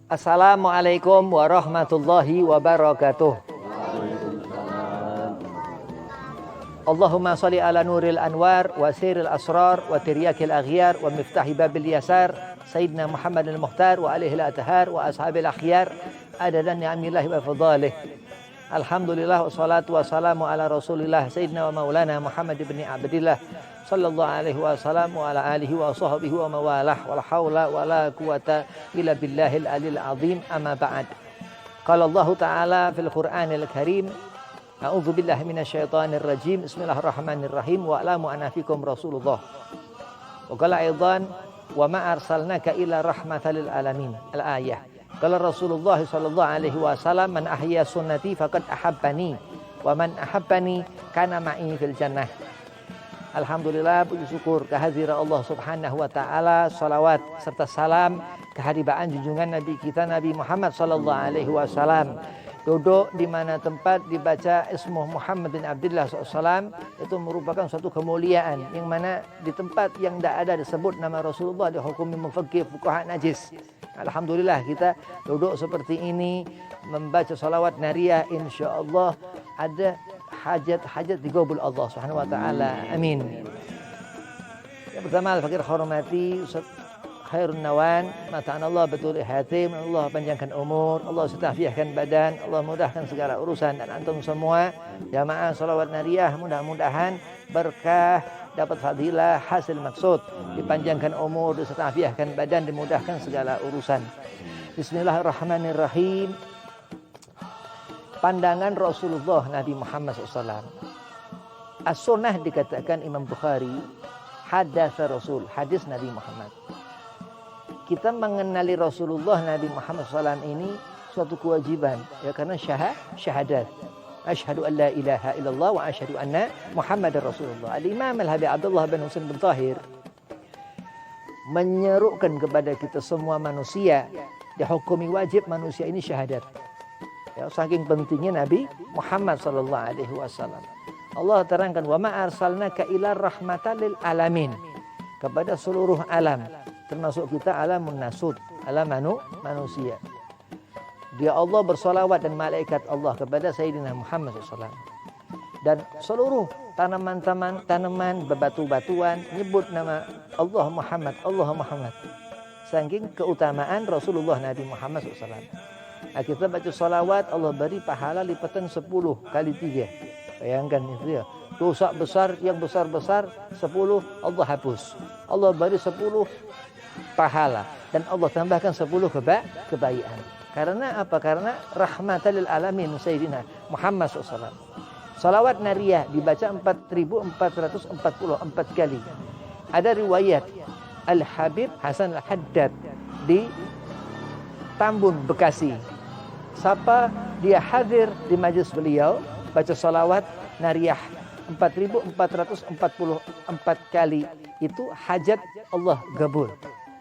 Assalamualaikum warahmatullahi wabarakatuh. Allahumma salli ala nuril anwar wa siril asrar wa tiryakil aghyar wa miftahi babil yasar Sayyidina Muhammad al-Mukhtar wa alihi al-athhar wa ashabil akhyar adadan ni'amillahi wa fadhalih. Alhamdulillah wassalatu wassalamu ala rasulillah Sayyidina wa maulana Muhammad ibn Abdillah sallallahu alaihi wasallam wa ala alihi wa sahbihi wa mawalah wala hawla wala quwata illa billahil alil azim amma ba'd. Qala Allah ta'ala fil Qur'anil Karim, a'udzu billahi minasyaitonir rajim, bismillahirrahmanirrahim, wa alamu anna fikum rasulullah. Wa qala aidan wa ma arsalnaka illa rahmatan lil alamin. Al-ayah. Qala Rasulullah sallallahu alaihi wasallam, man ahya sunnati faqad ahabbani wa man ahabbani kana ma'i fil jannah. Alhamdulillah, puji syukur kehadiran Allah Subhanahu wa taala, salawat serta salam kehadiran junjungan Nabi kita Nabi Muhammad sallallahu alaihi wasallam. Duduk di mana tempat dibaca ismuh Muhammad bin Abdullah SAW itu merupakan suatu kemuliaan, yang mana di tempat yang tidak ada disebut nama Rasulullah dihukumi mufaqih fuqaha najis. Alhamdulillah kita duduk seperti ini membaca salawat nariyah, insyaallah ada hajat-hajat digabul Allah Subhanahu wa taala. Amin. Yang pertama al-fakir hormati Khairun Nawan, mataan Allah betul hatim, Allah panjangkan umur, Allah setafiahkan badan, Allah mudahkan segala urusan, dan antum semua jamaah salawat nariyah mudah-mudahan berkah, dapat fadilah, hasil maksud, dipanjangkan umur, disetafiahkan badan, dimudahkan segala urusan. Bismillahirrahmanirrahim. Pandangan Rasulullah Nabi Muhammad SAW. As-sunnah dikatakan Imam Bukhari, hadasa Rasul, hadis Nabi Muhammad. Kita mengenali Rasulullah Nabi Muhammad SAW ini suatu kewajiban, ya, karena syahadat. Asyhadu an la ilaha illallah wa asyhadu anna Muhammadar Rasulullah. Al-Imam Al-Habib Abdullah bin Husain bin Tahir menyerukan kepada kita semua manusia, dihukumi wajib manusia ini syahadat. Ya, saking pentingnya Nabi Muhammad sallallahu alaihi wasallam. Allah terangkan, wa ma arsalnaka ila rahmatan lil alamin, kepada seluruh alam, termasuk kita alamun nasud, alam manusia. Dia Allah bersolawat dan malaikat Allah kepada Sayyidina Muhammad SAW. Dan seluruh tanaman, bebatu-batuan nyebut nama Allah Muhammad, Allah Muhammad. Saking keutamaan Rasulullah Nabi Muhammad SAW. Nah, kita baca salawat, Allah beri pahala lipatan 10 kali 3. Bayangkan itu ya. Dosa besar yang besar-besar 10 Allah hapus. Allah beri 10 pahala dan Allah tambahkan 10 kebaikan. Karena apa? Karena rahmatan lil alamin Sayyidina Muhammad SAW. Salawat nariyah dibaca 4444 kali. Ada riwayat Al-Habib Hasan Al-Haddad di Tambun, Bekasi. Siapa dia hadir di majlis beliau, baca salawat nariyah 4444 kali, itu hajat Allah gabul.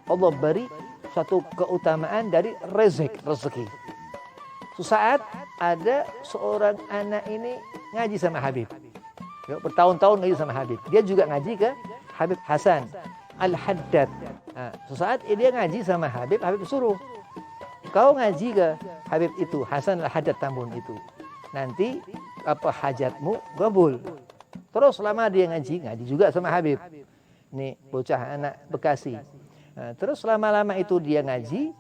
Allah beri suatu keutamaan dari rezeki. Susaat ada seorang anak ini ngaji sama Habib. Ya, bertahun-tahun ngaji sama Habib. Dia juga ngaji ke Habib Hasan Al-Haddad. Nah, susaat dia ngaji sama Habib, Habib suruh, kau ngaji ke Habib itu, Hasan Al-Haddad Tambun itu. Nanti apa hajatmu gabul. Terus lama dia ngaji juga sama Habib. Nih bocah anak Bekasi. Nah, terus lama-lama itu dia ngaji,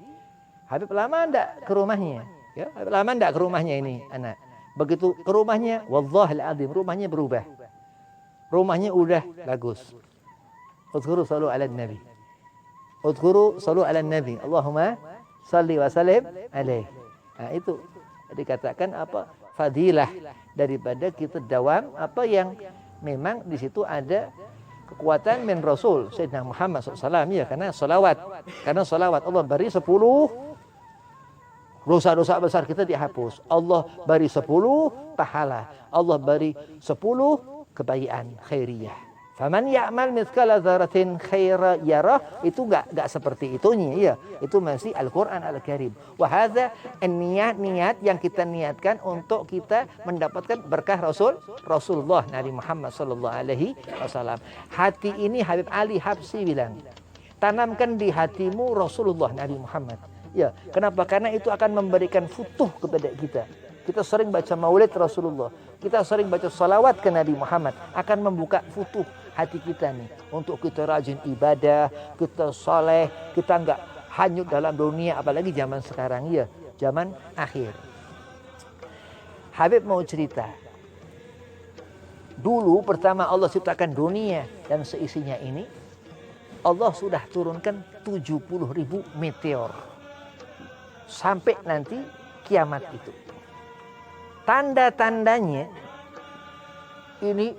Habib lama ndak ke rumahnya. Ya, Habib lama ndak ke rumahnya ini anak. Begitu ke rumahnya, wallahil azim, rumahnya berubah. Rumahnya udah bagus. Udhkuru salu ala nabi. Udhkuru salu ala nabi. Allahumma salli wa sallim alaih. Nah, itu dikatakan apa? Fadilah daripada kita dawam apa yang memang di situ ada kekuatan min Rasul Sayyidina Muhammad SAW, ya, karena salawat Allah beri 10 dosa-dosa besar kita dihapus. Allah beri 10 pahala. Allah beri 10 kebaikan khairiyah. Faman ya'mal mithqala dzarratin khaira yarah, itu enggak seperti itunya, ya. Itu masih Al-Qur'an Al-Karim. Wa hadza niat yang kita niatkan untuk kita mendapatkan berkah Rasulullah Nabi Muhammad sallallahu alaihi wasallam. Hati ini Habib Ali Habsyi bilang, tanamkan di hatimu Rasulullah Nabi Muhammad. Ya, kenapa? Karena itu akan memberikan futuh kepada kita. Kita sering baca maulid Rasulullah, kita sering baca salawat ke Nabi Muhammad, akan membuka futuh hati kita nih untuk kita rajin ibadah, kita soleh, kita nggak hanyut dalam dunia, apalagi zaman sekarang ya, zaman akhir. Habib mau cerita. Dulu pertama Allah ciptakan dunia dan seisinya ini, Allah sudah turunkan 70.000 meteor. Sampai nanti kiamat itu. Tanda-tandanya ini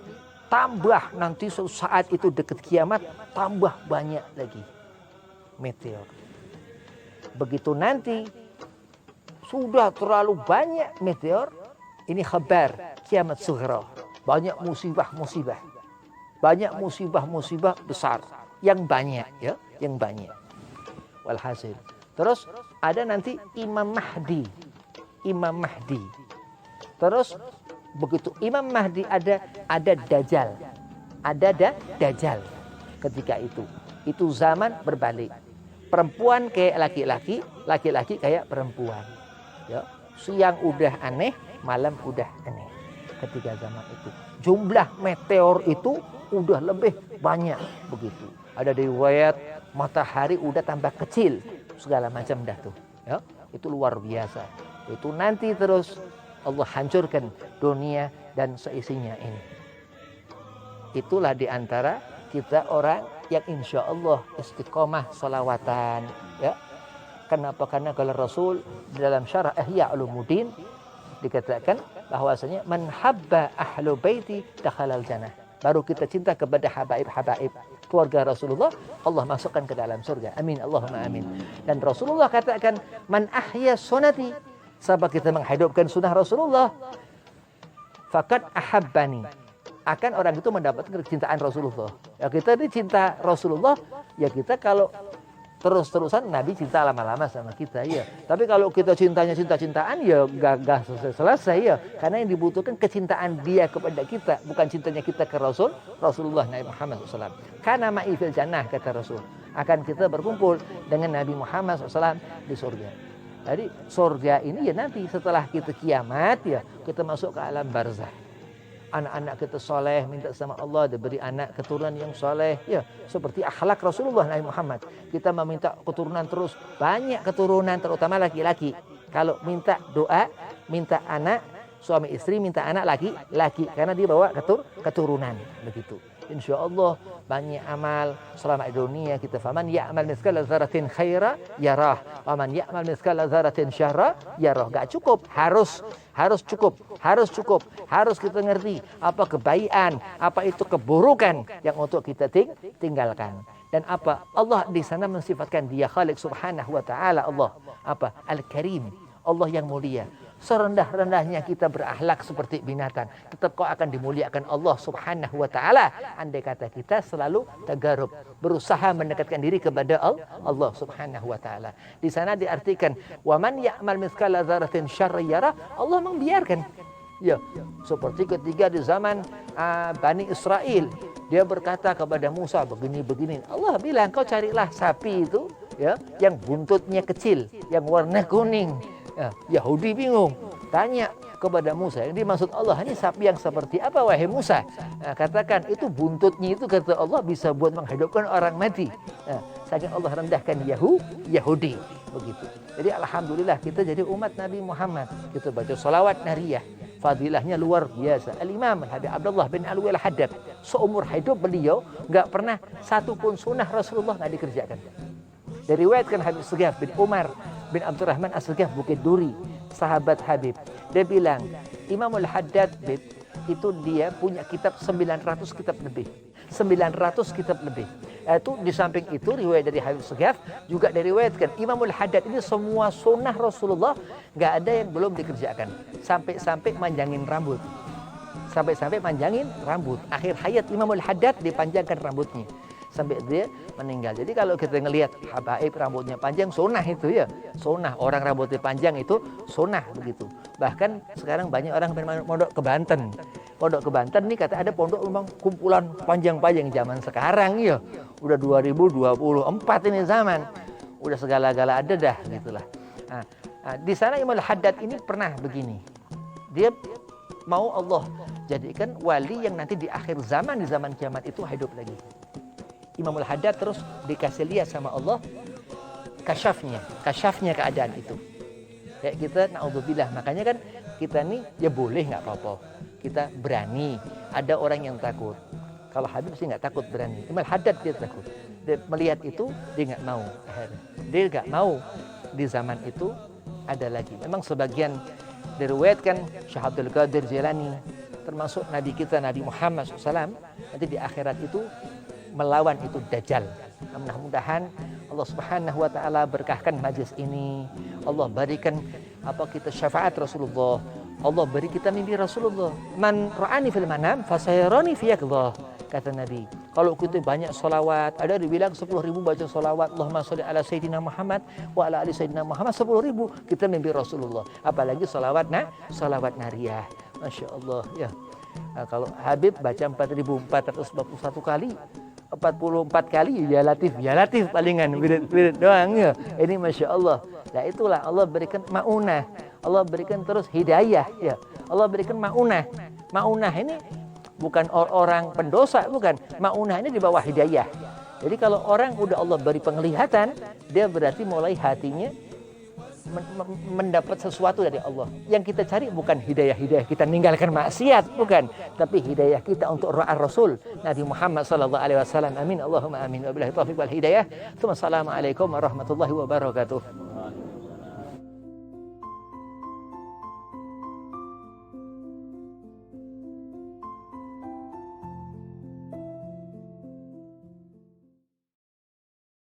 tambah nanti saat itu dekat kiamat, tambah banyak lagi meteor. Begitu nanti sudah terlalu banyak meteor, ini khabar kiamat sughra. Banyak musibah-musibah. Banyak musibah-musibah besar. Yang banyak ya, yang banyak. Walhasil. Terus ada nanti Imam Mahdi. Imam Mahdi. Terus begitu Imam Mahdi ada Dajjal. Ada Dajjal ketika itu. Itu zaman berbalik. Perempuan kayak laki-laki, laki-laki kayak perempuan. Ya, siang udah aneh, malam udah aneh. Ketika zaman itu jumlah meteor itu udah lebih banyak begitu. Ada riwayat matahari udah tambah kecil, segala macam dah tuh. Ya, itu luar biasa. Itu nanti terus Allah hancurkan dunia dan seisinya ini. Itulah diantara kita orang yang insya Allah istiqomah salawatan. Ya, kenapa? Karena kalau Rasul di dalam syarah Ihya Ulumuddin dikatakan bahwasanya man habba ahlu baiti dakhalal jannah. Baru kita cinta kepada habaib-habaib keluarga Rasulullah, Allah masukkan ke dalam surga. Amin, Allahumma amin. Dan Rasulullah katakan man ahya sunnati, sebab kita menghidupkan sunnah Rasulullah, faqad ahabbani, akan orang itu mendapatkan kecintaan Rasulullah. Ya, kita ini cinta Rasulullah, ya kita kalau terus-terusan Nabi cinta lama-lama sama kita ya. Tapi kalau kita cintanya cinta-cintaan ya gak selesai ya. Karena yang dibutuhkan kecintaan dia kepada kita, bukan cintanya kita ke Rasulullah Nabi Muhammad SAW. Karena ma'i fil jannah, kata Rasul, akan kita berkumpul dengan Nabi Muhammad SAW di surga. Jadi surga ini ya nanti setelah kita kiamat ya, kita masuk ke alam barzah. Anak-anak kita soleh, minta sama Allah diberi anak keturunan yang soleh ya, seperti akhlak Rasulullah Nabi Muhammad. Kita meminta keturunan terus, banyak keturunan, terutama laki-laki. Kalau minta doa, minta anak, suami istri minta anak laki-laki, karena dia bawa keturunan begitu. Insya Allah banyak amal selama di dunia kita. Faman ya'mal mithqala dzarratin khaira yarah, waman ya'mal mithqala dzarratin syarra yarah. Gak cukup, harus cukup, harus kita ngerti apa kebaikan, apa itu keburukan yang untuk kita tinggalkan. Dan apa Allah di sana mensifatkan dia Khaliq subhanahu wa ta'ala, Allah apa Al-Karim, Allah yang mulia. Serendah-rendahnya kita berakhlak seperti binatang, tetap kau akan dimuliakan Allah subhanahu wa ta'ala. Andai kata kita selalu tagarub, berusaha mendekatkan diri kepada Allah subhanahu wa ta'ala. Di sana diartikan waman ya'mal mithqala dzarratin syarran yarah, Allah membiarkan. Ya, seperti ketika di zaman Bani Israel, dia berkata kepada Musa begini-begini. Allah bilang kau carilah sapi itu ya, yang buntutnya kecil, yang warna kuning. Ya, Yahudi bingung, tanya kepada Musa, yang dimaksud Allah ini sapi yang seperti apa wahai Musa? Nah, katakan itu buntutnya itu kata Allah bisa buat menghidupkan orang mati. Nah, saking Allah rendahkan Yahudi begitu. Jadi alhamdulillah kita jadi umat Nabi Muhammad, kita baca salawat nariyah, fadilahnya luar biasa. Al-Imam Habib Abdullah bin Alwi Al-Haddad, seumur hidup beliau nggak pernah satu pun sunnah Rasulullah nggak dikerjakan. Diriwayatkan Habib Segaf bin Umar bin Abdurrahman As-Segaf Bukit Duri, sahabat Habib, dia bilang Imam Al-Haddad itu dia punya kitab 900 kitab lebih. 900 kitab lebih. Itu di samping itu riwayat dari Habib Segaf juga diriwayatkan Imam Al-Haddad ini semua sunnah Rasulullah nggak ada yang belum dikerjakan. Sampai-sampai manjangin rambut. Sampai-sampai manjangin rambut. Akhir hayat Imam Al-Haddad dipanjangkan rambutnya sampai dia meninggal. Jadi kalau kita ngelihat habaib rambutnya panjang, sunnah itu ya, sunnah. Orang rambutnya panjang itu sunnah begitu. Bahkan sekarang banyak orang pondok ke Banten. Pondok ke Banten nih kata ada pondok memang kumpulan panjang-panjang zaman sekarang ya. Udah 2024 ini zaman. udah segala-gala ada dah gitulah. Di sana Imam Al-Haddad ini pernah begini. Dia mau Allah jadikan wali yang nanti di akhir zaman, di zaman kiamat itu hidup lagi. Imam Al-Haddad terus dikasih lihat sama Allah kasyafnya keadaan itu. Kayak kita naudzubillah, makanya kan kita nih ya boleh nggak apa-apa. Kita berani, ada orang yang takut. Kalau Habib sih nggak takut, berani. Imam Al-Haddad dia takut. Dia melihat itu dia nggak mau. Dia nggak mau di zaman itu ada lagi. Memang sebagian diriwayatkan Syekh Abdul Qadir Jilani termasuk Nabi kita Nabi Muhammad SAW nanti di akhirat itu melawan itu Dajjal. Mudah-mudahan Allah Subhanahu wa taala berkahkan majlis ini. Allah berikan kita syafaat Rasulullah. Allah beri kita mimpi Rasulullah. Man ra'ani fil manam fasayarani fi yaqdhah. Kata Nabi, kalau kita banyak solawat, ada dibilang 10.000 baca solawat, Allahumma sholli ala Sayyidina Muhammad wa ala ali Sayyidina Muhammad 10.000, kita mimpi Rasulullah. Apalagi solawat nariyah. Masya Allah ya. Kalau Habib baca 4.441 kali, 44 kali ya latif palingan wirid doang ya. Ini Masya Allah. Nah itulah Allah berikan ma'unah, Allah berikan terus hidayah ya. Allah berikan ma'unah. Ma'unah ini bukan orang pendosa, bukan. Ma'unah ini di bawah hidayah. Jadi kalau orang udah Allah beri penglihatan, dia berarti mulai hatinya mendapat sesuatu dari Allah. Yang kita cari bukan hidayah kita ninggalkan maksiat, bukan. Tapi hidayah kita untuk Rasul Nabi Muhammad SAW. Amin. Allahumma amin. Wabillahi taufiq wal hidayah. Assalamualaikum warahmatullahi wabarakatuh.